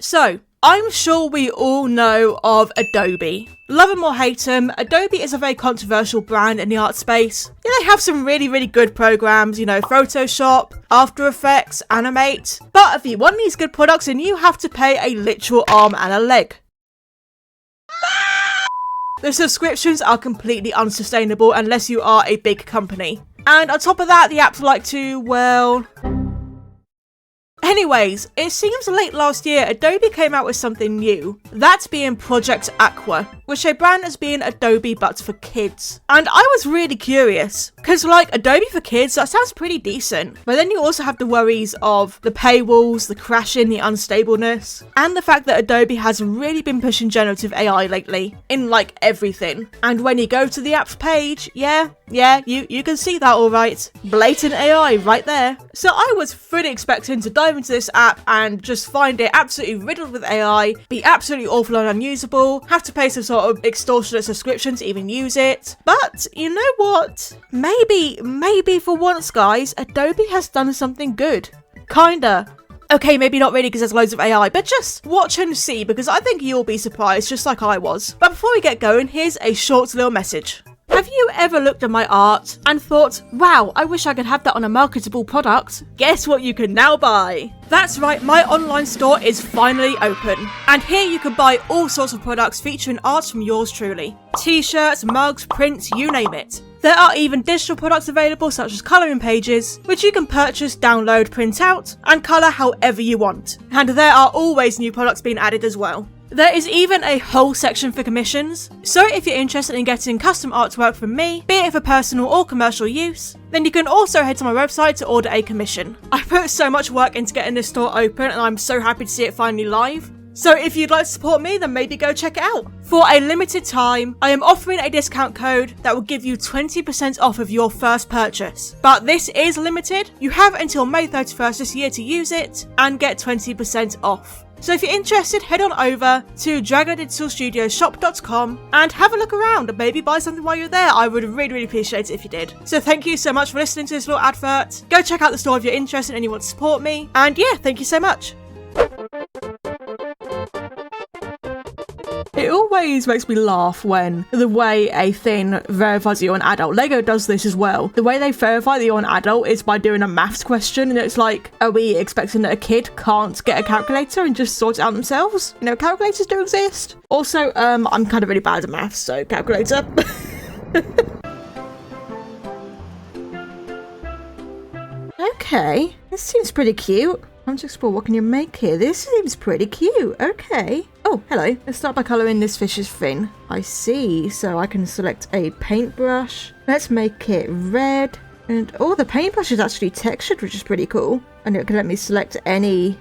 So, I'm sure we all know of Adobe. Love them or hate them, Adobe is a very controversial brand in the art space. Yeah, they have some really good programs, you know, Photoshop, After Effects, Animate. But if you want these good products, then you have to pay a literal arm and a leg. The subscriptions are completely unsustainable unless you are a big company. And on top of that, the apps like to, well... Anyways, it seems late last year Adobe came out with something new, that being Project Aqua, which they brand as being Adobe but for kids. And I was really curious, because like Adobe for kids, that sounds pretty decent, but then you also have the worries of the paywalls, the crashing, the unstableness, and the fact that Adobe has really been pushing generative AI lately, in like everything. And when you go to the apps page, yeah, you can see that alright. Blatant AI right there. So I was fully expecting to dive into this app and just find it absolutely riddled with AI, be absolutely awful and unusable, have to pay some sort of extortionate subscription to even use it. But you know what? Maybe for once, guys, Adobe has done something good. Kinda. Okay, maybe not really because there's loads of AI, but just watch and see because I think you'll be surprised just like I was. But before we get going, here's a short little message. Have you ever looked at my art and thought, wow, I wish I could have that on a marketable product? Guess what you can now buy? That's right, my online store is finally open. And here you can buy all sorts of products featuring art from yours truly. T-shirts, mugs, prints, you name it. There are even digital products available such as colouring pages, which you can purchase, download, print out, and colour however you want. And there are always new products being added as well. There is even a whole section for commissions, so if you're interested in getting custom artwork from me, be it for personal or commercial use, then you can also head to my website to order a commission. I put so much work into getting this store open and I'm so happy to see it finally live. So if you'd like to support me, then maybe go check it out. For a limited time, I am offering a discount code that will give you 20% off of your first purchase. But this is limited. You have until May 31st this year to use it and get 20% off. So if you're interested, head on over to dragondigitalstudioshop.com and have a look around and maybe buy something while you're there. I would really appreciate it if you did. So thank you so much for listening to this little advert. Go check out the store if you're interested and you want to support me. And yeah, thank you so much. It always makes me laugh when the way a thing verifies that you're an adult. Lego does this as well. The way they verify that you're an adult is by doing a maths question, and it's like, are we expecting that a kid can't get a calculator and just sort it out themselves? You know, calculators do exist. Also, I'm kind of really bad at maths, so calculator. Okay, this seems pretty cute. Time to explore what can you make here. This seems pretty cute. Okay. Oh, hello. Let's start by colouring this fish's fin. I see. So I can select a paintbrush. Let's make it red. And oh, the paintbrush is actually textured, which is pretty cool. And it can let me select any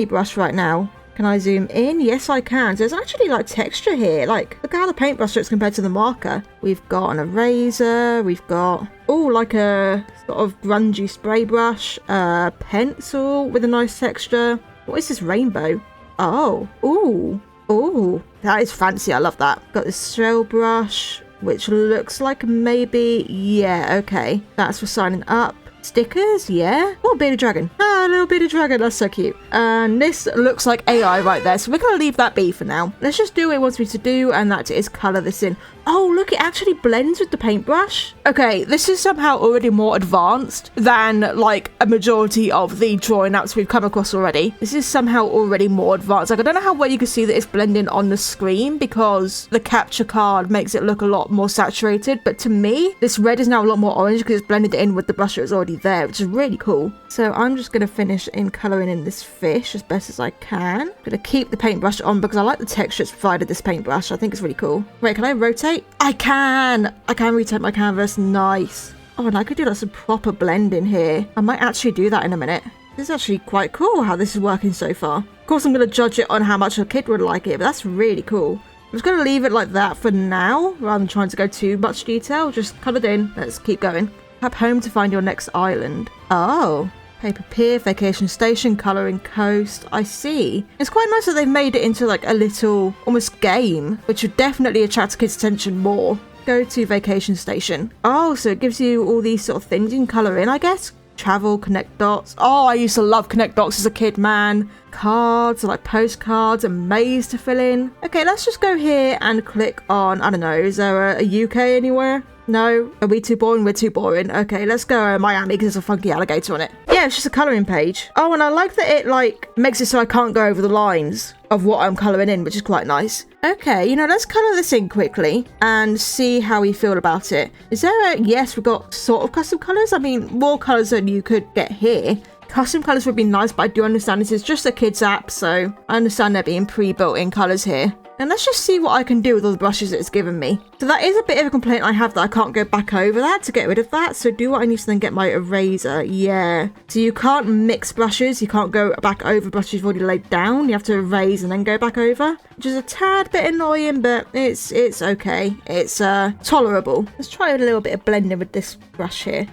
brush right now. Can I zoom in? Yes, I can. So there's actually like texture here. Like, look how the paintbrush looks compared to the marker. We've got an eraser. We've got, oh, like a sort of grungy spray brush. Pencil with a nice texture. What is this rainbow? Oh, ooh, that is fancy. I love that. Got this shell brush, which looks like maybe, yeah, okay. That's for signing up. Stickers, yeah. Oh, bearded dragon. Ah, a little bearded dragon. That's so cute. And this looks like AI right there, so we're gonna leave that be for now. Let's just do what it wants me to do, and that is color this in. Oh, look, it actually blends with the paintbrush. Okay, this is somehow already more advanced than like a majority of the drawing apps we've come across already. This is somehow already more advanced. Like, I don't know how well you can see that it's blending on the screen because the capture card makes it look a lot more saturated, but to me, this red is now a lot more orange because it's blended in with the brush that was already there, which is really cool. So I'm just going to finish in colouring in this fish as best as I can. I'm going to keep the paintbrush on because I like the texture it's provided this paintbrush. I think it's really cool. Wait, can I rotate? I can rotate my canvas. Nice. Oh, and I could do like some proper blend in here. I might actually do that in a minute. This is actually quite cool how this is working so far. Of course, I'm going to judge it on how much a kid would like it, but that's really cool. I'm just going to leave it like that for now, rather than trying to go too much detail. Just coloured in. Let's keep going. Tap home to find your next island. Oh. Paper pier, vacation station, colouring coast. I see. It's quite nice that they've made it into like a little almost game, which would definitely attract kids' attention more. Go to vacation station. Oh, so it gives you all these sort of things you can colour in, I guess. travel, connect dots. Oh, I used to love connect dots as a kid, man. Cards, like postcards, and maze to fill in. Okay, let's just go here and click on, I don't know, is there a UK anywhere? No? Are we too boring? We're too boring. Okay, let's go Miami because there's a funky alligator on it. Yeah, it's just a colouring page. Oh, and I like that it, like, makes it so I can't go over the lines of what I'm colouring in, which is quite nice. Okay, you know, let's colour this in quickly and see how we feel about it. Is there a... Yes, we've got sort of custom colours. I mean, more colours than you could get here. Custom colours would be nice, but I do understand this is just a kids app, so I understand there being pre-built in colours here. And let's just see what I can do with all the brushes that it's given me. So that is a bit of a complaint I have, that I can't go back over that to get rid of that. So do what I need to then get my eraser. Yeah. So you can't mix brushes. You can't go back over brushes you've already laid down. You have to erase and then go back over, which is a tad bit annoying, but it's okay. It's tolerable. Let's try a little bit of blending with this brush here.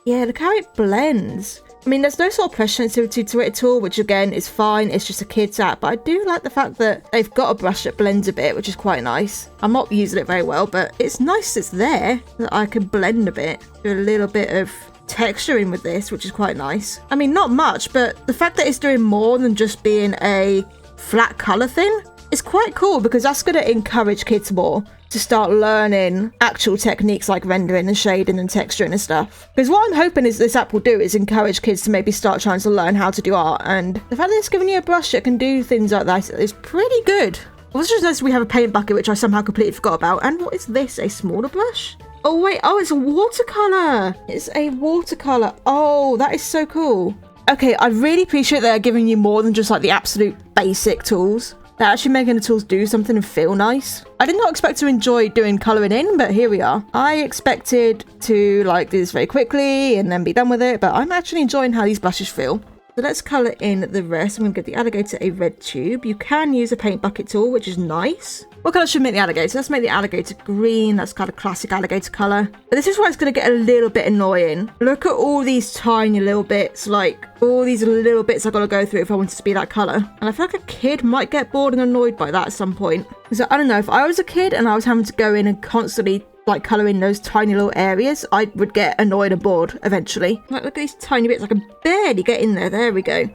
Yeah, look how it blends. I mean, there's no sort of pressure sensitivity to it at all, which again is fine. It's just a kid's app, but I do like the fact that they've got a brush that blends a bit, which is quite nice. I'm not using it very well, but it's nice it's there, that I can blend a bit, do a little bit of texture in with this, which is quite nice. I mean, not much, but the fact that it's doing more than just being a flat colour thing is quite cool, because that's going to encourage kids more to start learning actual techniques like rendering and shading and texturing and stuff. Because what I'm hoping is this app will do is encourage kids to maybe start trying to learn how to do art, and the fact that it's giving you a brush that can do things like that is pretty good. Also just noticed we have a paint bucket, which I somehow completely forgot about. And what is this? A smaller brush? Oh wait, oh, it's a watercolour. It's a watercolour. Oh, that is so cool. Okay, I really appreciate they're giving you more than just like the absolute basic tools. They're actually making the tools do something and feel nice. I did not expect to enjoy doing colouring in, but here we are. I expected to like do this very quickly and then be done with it, but I'm actually enjoying how these brushes feel. So let's colour in the rest. I'm going to give the alligator a red tube. You can use a paint bucket tool, which is nice. What colour should we make the alligator? Let's make the alligator green. That's kind of classic alligator colour. But this is where it's going to get a little bit annoying. Look at all these tiny little bits, like all these little bits I've got to go through if I want it to be that colour. And I feel like a kid might get bored and annoyed by that at some point. So I don't know, if I was a kid and I was having to go in and constantly like colour in those tiny little areas, I would get annoyed and bored eventually. Like, look at these tiny bits, I can barely get in there. There we go.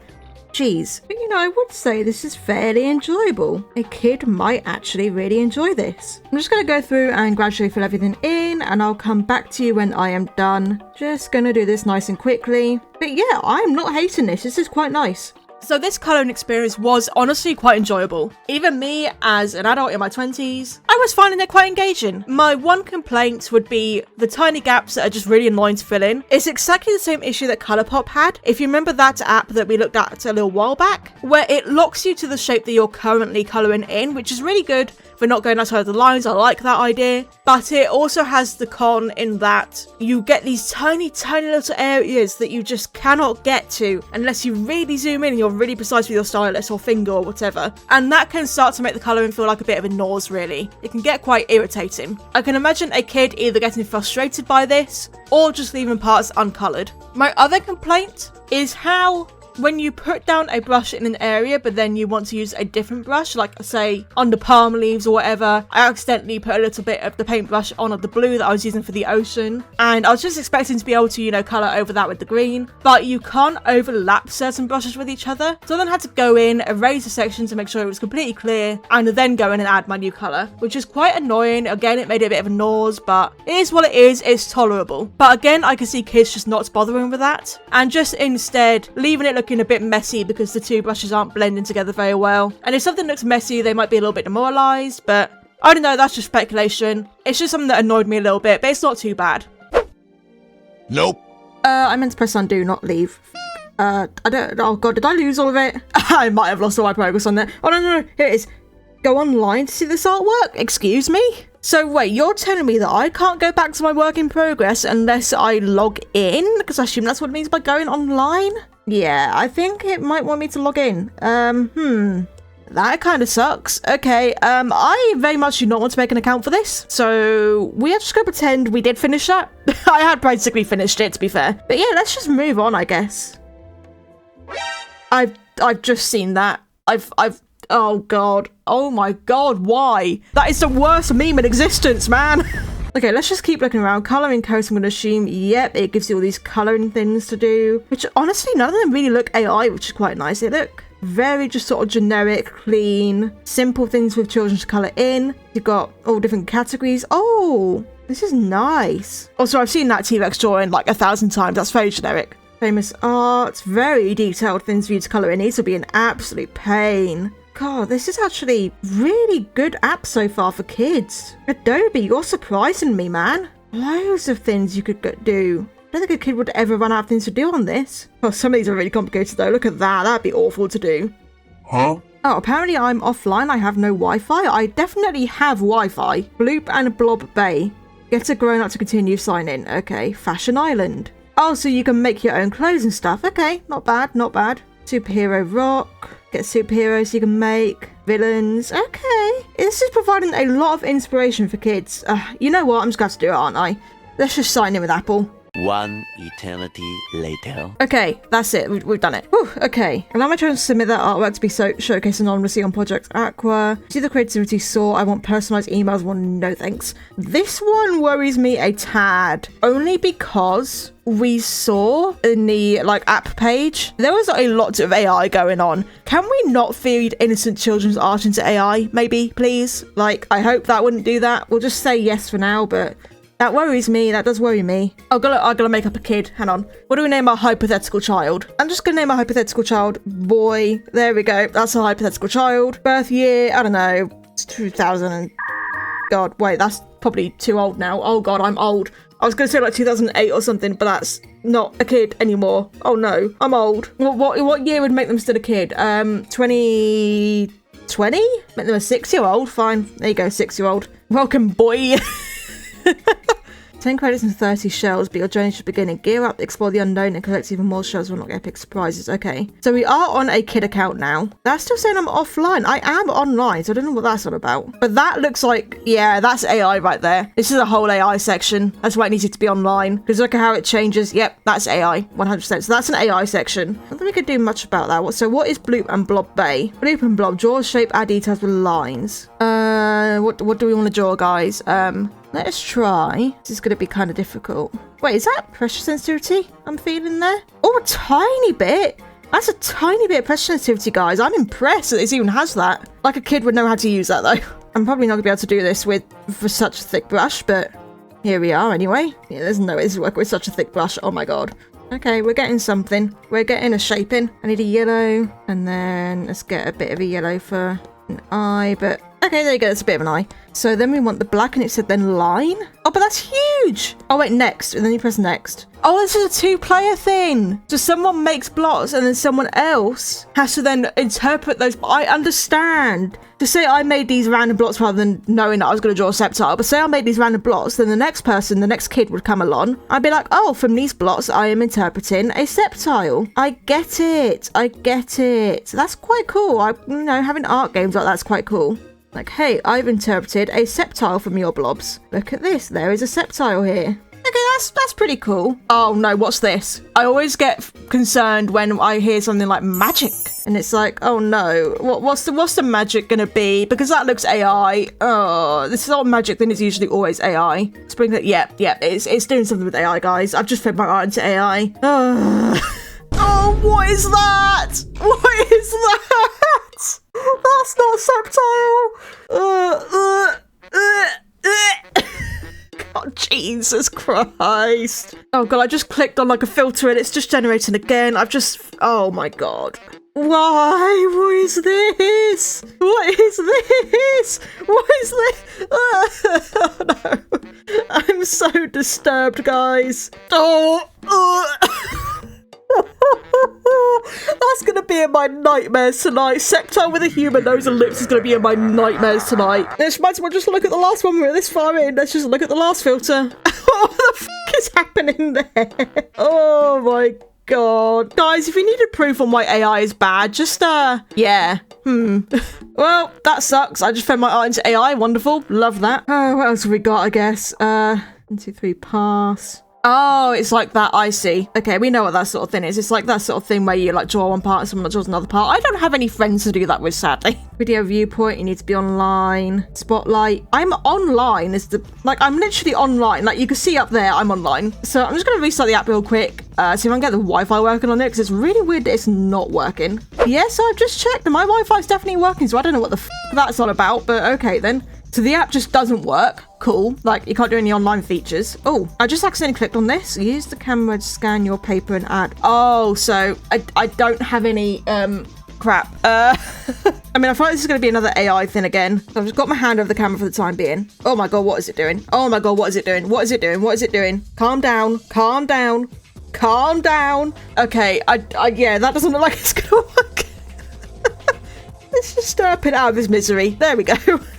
Jeez. But you know, I would say this is fairly enjoyable. A kid might actually really enjoy this. I'm just going to go through and gradually fill everything in, and I'll come back to you when I am done. Just going to do this nice and quickly. But yeah, I'm not hating this. This is quite nice. So this colouring experience was honestly quite enjoyable. Even me, as an adult in my 20s, I was finding it quite engaging. My one complaint would be the tiny gaps that are just really annoying to fill in. It's exactly the same issue that Colourpop had. If you remember that app that we looked at a little while back, where it locks you to the shape that you're currently colouring in, which is really good for not going outside of the lines. I like that idea. But it also has the con in that you get these tiny little areas that you just cannot get to unless you really zoom in and you're really precise with your stylus or finger or whatever. And that can start to make the colouring feel like a bit of a nose, really. It can get quite irritating. I can imagine a kid either getting frustrated by this or just leaving parts uncoloured. My other complaint is how when you put down a brush in an area but then you want to use a different brush, like say on the palm leaves or whatever, I accidentally put a little bit of the paintbrush on the blue that I was using for the ocean, and I was just expecting to be able to, you know, colour over that with the green, but you can't overlap certain brushes with each other. So I then had to go in, erase the section to make sure it was completely clear, and then go in and add my new colour, which is quite annoying. Again, it made it a bit of a nose, but it is what it is. It's tolerable. But again, I can see kids just not bothering with that and just instead leaving it looking a bit messy because the two brushes aren't blending together very well. And if something looks messy, they might be a little bit demoralised, but I don't know, that's just speculation. It's just something that annoyed me a little bit, but it's not too bad. Nope. I meant to press undo, not leave. I don't, oh god, did I lose all of it? I might have lost all my progress on that. Oh no, here it is. Go online to see this artwork? Excuse me? So wait, you're telling me that I can't go back to my work in progress unless I log in? Because I assume that's what it means by going online? Yeah, I think it might want me to log in. That kind of sucks. Okay, I very much do not want to make an account for this, so we are just gonna pretend we did finish that. I had basically finished it, to be fair. But yeah, let's just move on, I guess. I've just seen that. Oh god. Oh my god, why? That is the worst meme in existence, man. Okay, let's just keep looking around. Coloring codes, I'm going to assume, yep, it gives you all these coloring things to do, which honestly, none of them really look AI, which is quite nice. They look very just sort of generic, clean, simple things with children to color in. You've got all different categories. Oh, this is nice. Also, I've seen that T-Rex drawing like 1,000 times. That's very generic. Famous art, very detailed things for you to color in. These will be an absolute pain. God, this is actually really good app so far for kids. Adobe, you're surprising me, man. Loads of things you could do. I don't think a kid would ever run out of things to do on this. Oh, some of these are really complicated though. Look at that. That'd be awful to do. Huh? Oh, apparently I'm offline. I have no Wi-Fi. I definitely have Wi-Fi. Bloop and Blob Bay. Get a grown-up to continue sign-in. Okay. Fashion Island. Oh, so you can make your own clothes and stuff. Okay. Not bad. Not bad. Superhero Rock. Get superheroes you can make. Villains. Okay. This is providing a lot of inspiration for kids. You know what? I'm just going to have to do it, aren't I? Let's just sign in with Apple. One eternity later. Okay, that's it. We've done it. Whew, okay. Allow my children to submit that artwork to be showcased anonymously on Project Aqua. See the creativity saw. I want personalized emails. Well, no thanks. This one worries me a tad. Only because we saw in the app page, there was a lot of AI going on. Can we not feed innocent children's art into AI? Maybe, please? I hope that wouldn't do that. We'll just say yes for now, but that worries me. That does worry me. I gotta make up a kid. Hang on. What do we name our hypothetical child? I'm just gonna name our hypothetical child boy. There we go. That's a hypothetical child. Birth year, I don't know. It's 2000 and... God, wait, that's probably too old now. Oh God, I'm old. I was gonna say 2008 or something, but that's not a kid anymore. Oh no, I'm old. What year would make them still a kid? 2020? Make them a 6-year-old? Fine. There you go, 6-year-old. Welcome, boy. 10 credits and 30 shells, but your journey should begin in Gear Up, explore the unknown, and collect even more shells will not get epic surprises. Okay, so we are on a kid account now. That's still saying I'm offline. I am online, so I don't know what that's all about. But that looks like, yeah, that's AI right there. This is a whole AI section. That's why it needs it to be online. Because look at how it changes. Yep, that's AI, 100%. So that's an AI section. I don't think we could do much about that. So what is Bloop and Blob Bay? Bloop and Blob, draw, shape, add details with lines. What do we want to draw, guys? Let's try. This is going to be kind of difficult. Wait, is that pressure sensitivity I'm feeling there? Oh, a tiny bit. That's a tiny bit of pressure sensitivity, guys. I'm impressed that this even has that. Like a kid would know how to use that, though. I'm probably not going to be able to do this for such a thick brush, but here we are anyway. Yeah, there's no way this is working with such a thick brush. Oh, my God. Okay, we're getting something. We're getting a shaping. I need a yellow, and then let's get a bit of a yellow for an eye, but... Okay, there you go, that's a bit of an eye. So then we want the black, and it said then line. Oh, but that's huge. Oh, wait, next, and then you press next. Oh, this is a 2-player thing. So someone makes blocks, and then someone else has to then interpret those. I understand. To say I made these random blocks rather than knowing that I was going to draw a septile, but say I made these random blocks, then the next person, the next kid would come along. I'd be like, oh, from these blocks, I am interpreting a septile. I get it. I get it. So that's quite cool. Having art games like that's quite cool. Like, hey, I've interpreted a septile from your blobs. Look at this. There is a septile here. Okay, that's pretty cool. Oh no, what's this? I always get concerned when I hear something like magic, and it's like, oh no, what's the magic gonna be? Because that looks AI. Oh, this is not magic. Then it's usually always AI. Spring that, yeah, it's doing something with AI, guys. I've just fed my art into AI. Oh, what is that? What is that? That's not septile. God, Jesus Christ. Oh God, I just clicked on a filter and it's just generating again. Oh my God. Why? What is this? What is this? What is this? Oh no. I'm so disturbed, guys. That's gonna be in my nightmares tonight. Septile with a human nose and lips is gonna be in my nightmares tonight. This might as well just look at the last one. We're this far in. Let's just look at the last filter. What the fuck is happening there? Oh my God. Guys, if you needed proof on why AI is bad, just, yeah. Well, that sucks. I just fed my art into AI. Wonderful. Love that. Oh, what else have we got, I guess? 1, 2, 3, pass. Oh, it's like that, I see. Okay, we know what that sort of thing is. It's like that sort of thing where you like draw one part and someone draws another part. I don't have any friends to do that with, sadly. Video viewpoint, you need to be online. Spotlight, I'm online I'm literally online. Like you can see up there, I'm online. So I'm just gonna restart the app real quick. See if I can get the Wi-Fi working on it, because it's really weird that it's not working. Yes, I've just checked and my Wi-Fi is definitely working, so I don't know what the that's all about, but okay then. So the app just doesn't work. Cool. Like, you can't do any online features. Oh, I just accidentally clicked on this. Use the camera to scan your paper and add. Oh, so I don't have any, crap. I mean, I feel like this is going to be another AI thing again. I've just got my hand over the camera for the time being. Oh my God, what is it doing? Oh my God, what is it doing? What is it doing? What is it doing? Calm down. Calm down. Calm down. Okay, yeah, that doesn't look like it's going to work. Let's just stir it out of his misery. There we go.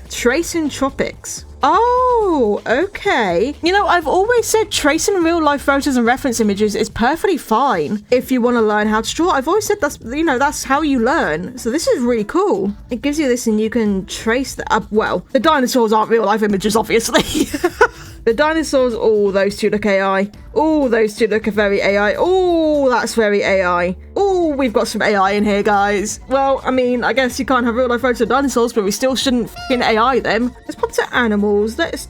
Tracing tropics. Oh, okay. You know, I've always said tracing real life photos and reference images is perfectly fine if you want to learn how to draw. I've always said that's how you learn. So this is really cool. It gives you this and you can trace the well, the dinosaurs aren't real life images, obviously. The dinosaurs, oh, those two look AI. Oh, those two look very AI. Oh, that's very AI. Oh, we've got some AI in here, guys. Well, I mean, I guess you can't have real life photos of dinosaurs, but we still shouldn't f***ing AI them. Let's pop to animals. Let's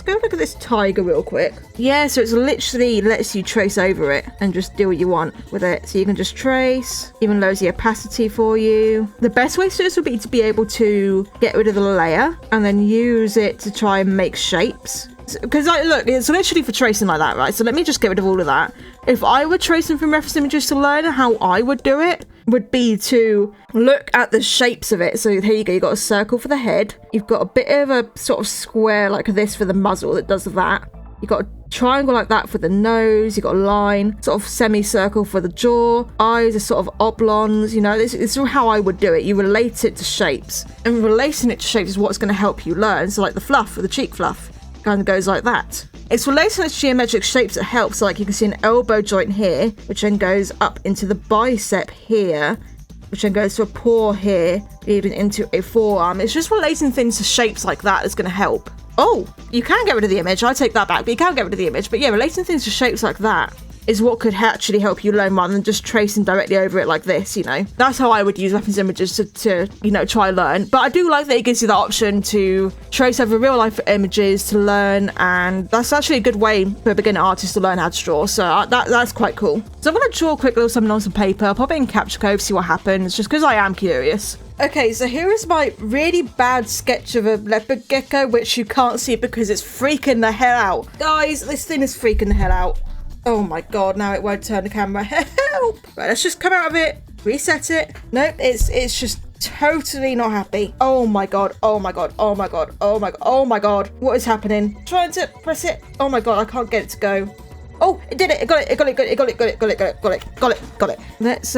go look at this tiger real quick. Yeah, so it's literally lets you trace over it and just do what you want with it. So you can just trace, even lowers the opacity for you. The best way to do this would be to be able to get rid of the layer and then use it to try and make shapes. Because look, it's literally for tracing like that, right? So let me just get rid of all of that. If I were tracing from reference images to learn, how I would do it would be to look at the shapes of it. So here you go, you've got a circle for the head. You've got a bit of a sort of square like this for the muzzle that does that. You've got a triangle like that for the nose. You've got a line, sort of semicircle for the jaw. Eyes are sort of oblongs. You know, this is how I would do it. You relate it to shapes. And relating it to shapes is what's going to help you learn. So like the fluff or the cheek fluff kind of goes like that. It's relating it to geometric shapes that helps. So like you can see an elbow joint here, which then goes up into the bicep here, which then goes to a paw here, leading into a forearm. It's just relating things to shapes like that that's going to help. Oh, you can get rid of the image. I take that back, but you can get rid of the image. But yeah, relating things to shapes like that is what could actually help you learn rather than just tracing directly over it like this, you know. That's how I would use reference images to you know, try learn. But I do like that it gives you the option to trace over real life images to learn, and that's actually a good way for a beginner artist to learn how to draw. So that's quite cool. So I'm going to draw a quick little something on some paper. I'll pop it in Capture Code, see what happens, just because I am curious. Okay, so here is my really bad sketch of a leopard gecko, which you can't see because it's freaking the hell out. Guys, this thing is freaking the hell out. Oh my God, now it won't turn the camera. Help! Right, let's just come out of it, reset it. Nope, it's just totally not happy. Oh my God, oh my God, oh my God, oh my God, oh my God. What is happening? Trying to press it. Oh my God, I can't get it to go. Oh, it did it. It got it. It got it. Got it. Got it. Got it. Got it. Got it. Got it. Got it. Got it. Let's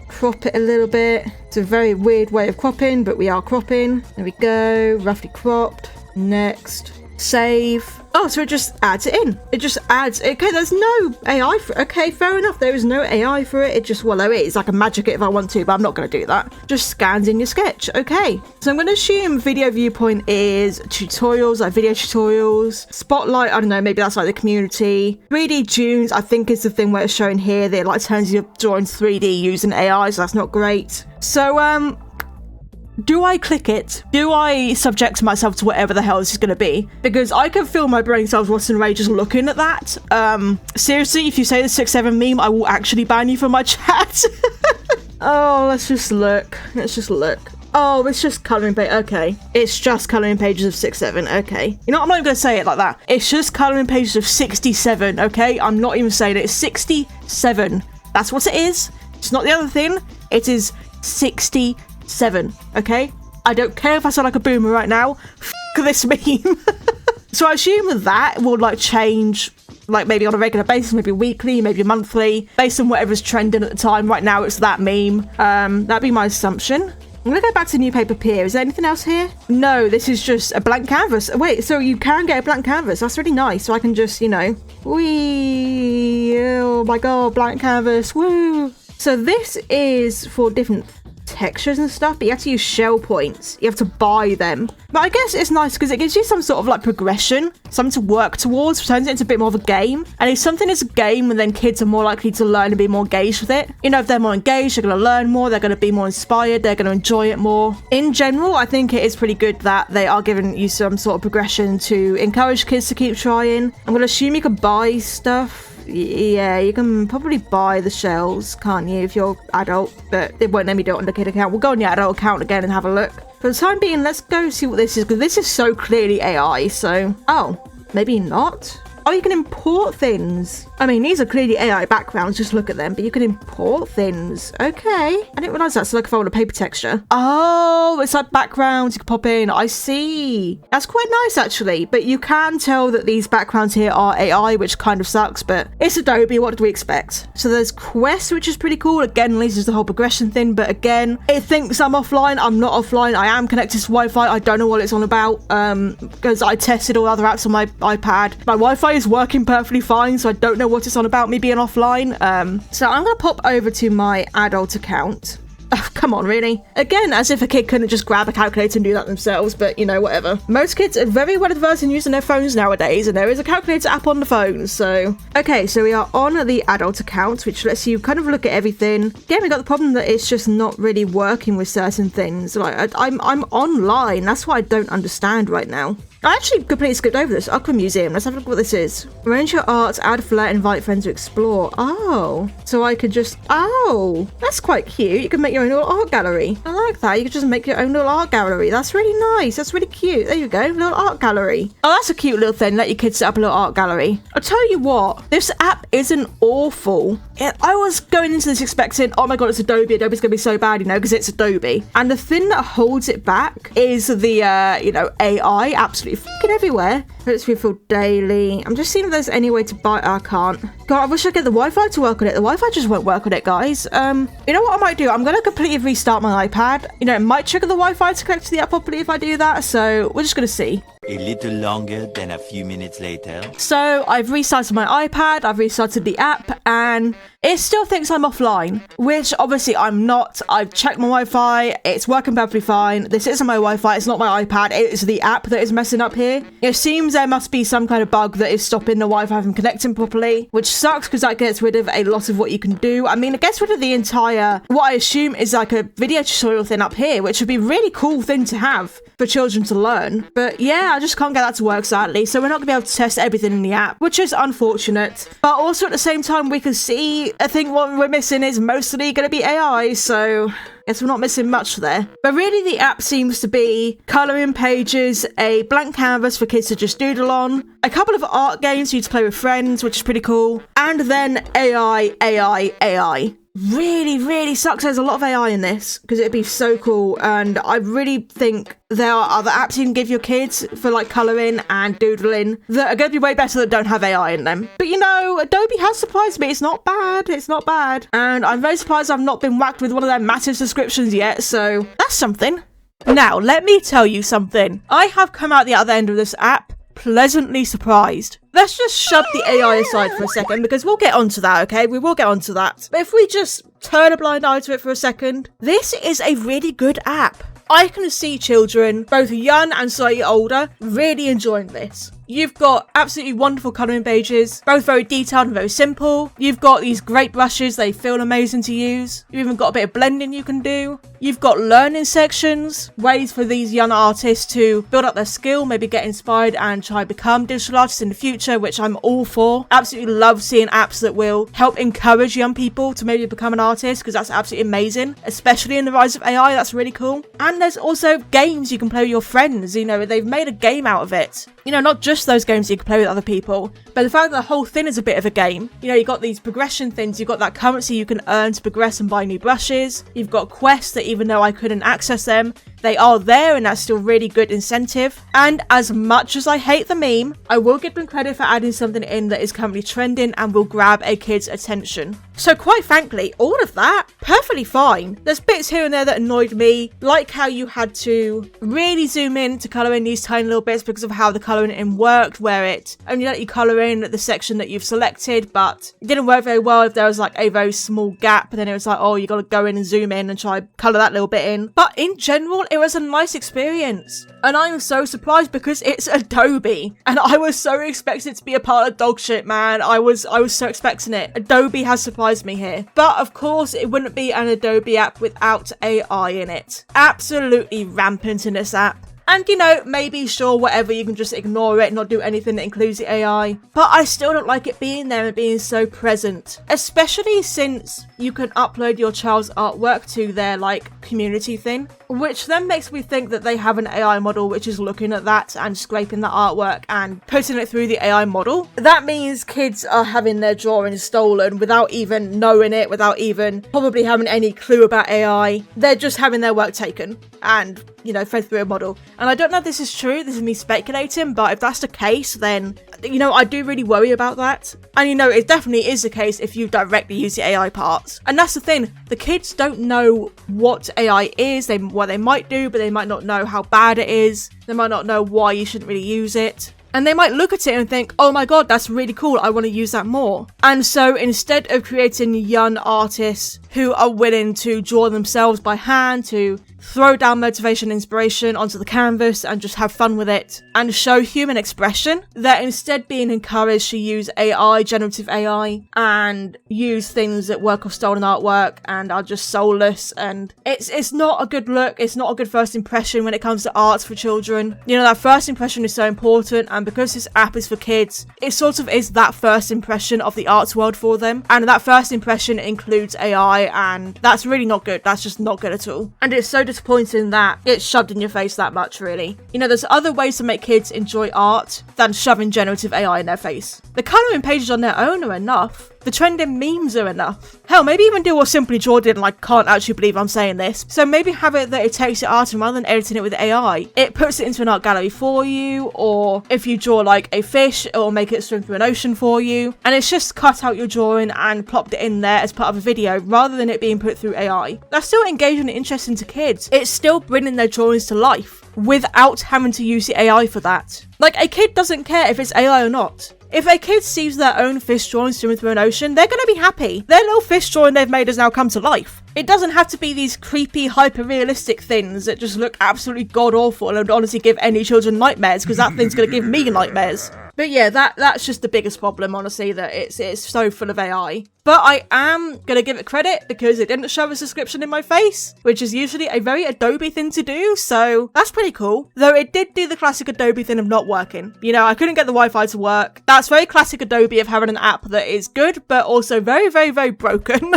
crop it a little bit. It's a very weird way of cropping, but we are cropping. There we go. Roughly cropped. Next. Save. Oh, so it just adds it in. It just adds. Okay, there's no AI for it. Okay, fair enough. There is no AI for it. It just, well, there is. I can magic it if I want to, but I'm not going to do that. Just scans in your sketch. Okay. So I'm going to assume video viewpoint is tutorials, like video tutorials. Spotlight, I don't know, maybe that's like the community. 3D tunes, I think is the thing where it's showing here. That it like turns your drawings 3D using AI, so that's not great. So, do I click it? Do I subject myself to whatever the hell this is going to be? Because I can feel my brain cells rotting away just looking at that. Seriously, if you say the 6-7 meme, I will actually ban you from my chat. Oh, let's just look. Let's just look. Oh, it's just colouring page. Okay. It's just colouring pages of 6-7. Okay. You know what? I'm not even going to say it like that. It's just colouring pages of 67. Okay? I'm not even saying it. It's 67. That's what it is. It's not the other thing. It is 67. Okay? I don't care if I sound like a boomer right now. F*** this meme. So I assume that will like change, like maybe on a regular basis, maybe weekly, maybe monthly, based on whatever's trending at the time. Right now it's that meme. That'd be my assumption. I'm gonna go back to new paper pier. Is there anything else here? No, this is just a blank canvas. Wait, so you can get a blank canvas. That's really nice. So I can just, you know, wee, oh my God, blank canvas, woo. So this is for different textures and stuff, but you have to use shell points. You have to buy them. But I guess it's nice because it gives you some sort of like progression, something to work towards, turns it into a bit more of a game. And if something is a game, and then kids are more likely to learn and be more engaged with it. You know, if they're more engaged, they're going to learn more, they're going to be more inspired, they're going to enjoy it more. In general, I think it is pretty good that they are giving you some sort of progression to encourage kids to keep trying. I'm going to assume you can buy stuff. Yeah, you can probably buy the shells, can't you, if you're adult, but it won't let me do it on the kid account. We'll go on the adult account again and have a look. For the time being, let's go see what this is, because this is so clearly AI, so... Oh, maybe not? Oh, you can import things. I mean, these are clearly AI backgrounds, just look at them, but you can import things. Okay. I didn't realise that's like if I want a paper texture. Oh, it's like backgrounds you can pop in. I see. That's quite nice, actually, but you can tell that these backgrounds here are AI, which kind of sucks, but it's Adobe, what did we expect? So there's quests, which is pretty cool. Again, leads to the whole progression thing, but again, it thinks I'm offline. I'm not offline. I am connected to Wi-Fi. I don't know what it's on about, because I tested all other apps on my iPad. My Wi-Fi is working perfectly fine, so I don't know what it's on about me being offline. So I'm gonna pop over to my adult account. Oh, come on, really? Again, as if a kid couldn't just grab a calculator and do that themselves, but you know, whatever. Most kids are very well adversed in using their phones nowadays, and there is a calculator app on the phone, so... Okay, so we are on the adult account, which lets you kind of look at everything. Again, we got the problem that it's just not really working with certain things. Like, I'm online, that's what I don't understand right now. I actually completely skipped over this. Aqua Museum. Let's have a look what this is. Arrange your art, add flair, invite friends to explore. Oh. So I could just... Oh. That's quite cute. You can make your own little art gallery. I like that. You could just make your own little art gallery. That's really nice. That's really cute. There you go. Little art gallery. Oh, that's a cute little thing. Let your kids set up a little art gallery. I'll tell you what. This app isn't awful. I was going into this expecting, oh my god, it's Adobe. Adobe's going to be so bad, you know, because it's Adobe. And the thing that holds it back is the, you know, AI absolutely fucking everywhere. Let's refill daily. I'm just seeing if there's any way to buy. I can't. God, I wish I could get the Wi-Fi to work on it. The Wi-Fi just won't work on it, guys. You know what I might do? I'm going to completely restart my iPad. You know, it might trigger the Wi-Fi to connect to the app properly if I do that. So we're just going to see. A little longer than a few minutes later. So I've restarted my iPad, I've restarted the app, and it still thinks I'm offline, which obviously I'm not. I've checked my Wi-Fi, it's working perfectly fine. This isn't my Wi-Fi, it's not my iPad, it is the app that is messing up here. It seems there must be some kind of bug that is stopping the Wi-Fi from connecting properly, which sucks because that gets rid of a lot of what you can do. I mean, it gets rid of the entire, what I assume is like a video tutorial thing up here, which would be a really cool thing to have for children to learn. But yeah, I just can't get that to work, sadly, so we're not gonna be able to test everything in the app, which is unfortunate. But also at the same time, we can see, I think what we're missing is mostly gonna be AI, so guess we're not missing much there. But really the app seems to be colouring pages, a blank canvas for kids to just doodle on, a couple of art games for you to play with friends, which is pretty cool, and then AI. Really sucks there's a lot of AI in this, because it'd be so cool, and I really think there are other apps you can give your kids for like colouring and doodling that are going to be way better that don't have AI in them. But you know, Adobe has surprised me. It's not bad. And I'm very surprised I've not been whacked with one of their massive subscriptions yet, so that's something. Now, let me tell you something. I have come out the other end of this app pleasantly surprised. Let's just shove the AI aside for a second, because we'll get onto that, okay? We will get onto that. But if we just turn a blind eye to it for a second, this is a really good app. I can see children, both young and slightly older, really enjoying this. You've got absolutely wonderful colouring pages, both very detailed and very simple. You've got these great brushes, they feel amazing to use. You've even got a bit of blending you can do. You've got learning sections, ways for these young artists to build up their skill, maybe get inspired and try to become digital artists in the future, which I'm all for. Absolutely love seeing apps that will help encourage young people to maybe become an artist, because that's absolutely amazing, especially in the rise of AI. That's really cool. And there's also games you can play with your friends. You know, they've made a game out of it. You know, not just those games you can play with other people, but the fact that the whole thing is a bit of a game. You know, you've got these progression things, you've got that currency you can earn to progress and buy new brushes, you've got quests that even though I couldn't access them, they are there, and that's still really good incentive. And as much as I hate the meme, I will give them credit for adding something in that is currently trending and will grab a kid's attention. So quite frankly, all of that, perfectly fine. There's bits here and there that annoyed me, like how you had to really zoom in to colour in these tiny little bits because of how the colouring in worked, where it only let you colour in the section that you've selected, but it didn't work very well if there was like a very small gap, and then it was like, oh, you got to go in and zoom in and try colour that little bit in. But in general, it was a nice experience. And I'm so surprised because it's Adobe, and I was so expecting it to be a part of dog shit, man. I was so expecting it. Adobe has surprised me here. But of course, it wouldn't be an Adobe app without AI in it. Absolutely rampant in this app. And you know, maybe sure, whatever, you can just ignore it, not do anything that includes the AI. But I still don't like it being there and being so present. Especially since you can upload your child's artwork to their like community thing. Which then makes me think that they have an AI model which is looking at that and scraping the artwork and putting it through the AI model. That means kids are having their drawings stolen without even knowing it, without even probably having any clue about AI. They're just having their work taken and, you know, fed through a model. And I don't know if this is true, this is me speculating, but if that's the case, then, you know, I do really worry about that. And, you know, it definitely is the case if you directly use the AI parts. And that's the thing, the kids don't know what AI is, what they might do, but they might not know how bad it is. They might not know why you shouldn't really use it. And they might look at it and think, oh my god, that's really cool, I want to use that more. And so instead of creating young artists who are willing to draw themselves by hand, to throw down motivation and inspiration onto the canvas and just have fun with it and show human expression, they're instead being encouraged to use AI, generative AI, and use things that work off stolen artwork and are just soulless. And it's not a good look, it's not a good first impression when it comes to arts for children. You know, that first impression is so important, and because this app is for kids, it sort of is that first impression of the arts world for them. And that first impression includes AI, and that's really not good. That's just not good at all. And it's so disappointing that it's shoved in your face that much, really. You know, there's other ways to make kids enjoy art than shoving generative AI in their face. The colouring pages on their own are enough. The trending memes are enough. Hell, maybe even do what Simply Draw did, and I can't actually believe I'm saying this. So maybe have it that it takes your art and rather than editing it with AI, it puts it into an art gallery for you, or if you draw like a fish, it will make it swim through an ocean for you. And it's just cut out your drawing and plopped it in there as part of a video rather than it being put through AI. That's still engaging and interesting to kids. It's still bringing their drawings to life without having to use the AI for that. Like, a kid doesn't care if it's AI or not. If a kid sees their own fish drawing swimming through an ocean, they're going to be happy. Their little fish drawing they've made has now come to life. It doesn't have to be these creepy, hyper-realistic things that just look absolutely god-awful and honestly give any children nightmares, because that thing's going to give me nightmares. But yeah, that's just the biggest problem, honestly, that it's so full of AI. But I am going to give it credit because it didn't shove a subscription in my face, which is usually a very Adobe thing to do, so that's pretty cool. Though it did do the classic Adobe thing of not working. You know, I couldn't get the Wi-Fi to work. That's very classic Adobe of having an app that is good, but also very, very, very broken.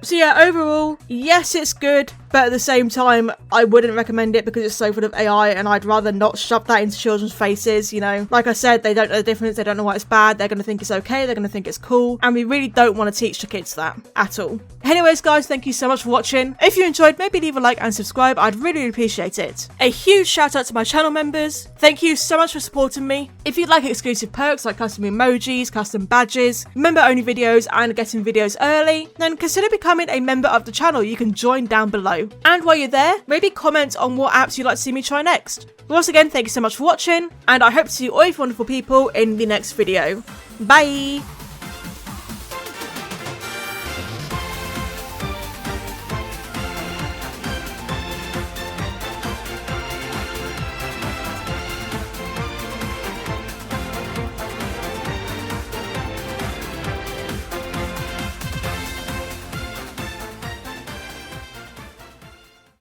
So yeah, overall, yes, it's good, but at the same time, I wouldn't recommend it because it's so full of AI, and I'd rather not shove that into children's faces, you know. Like I said, they don't know the difference, they don't know why it's bad, they're going to think it's okay, they're going to think it's cool, and we really don't want to teach the kids that at all. Anyways, guys, thank you so much for watching. If you enjoyed, maybe leave a like and subscribe, I'd really appreciate it. A huge shout out to my channel members. Thank you so much for supporting me. If you'd like exclusive perks like custom emojis, custom badges, member-only videos, and getting videos early, then consider becoming a member of the channel. You can join down below. And while you're there, maybe comment on what apps you'd like to see me try next. Once again, thank you so much for watching, and I hope to see all you wonderful people in the next video. Bye!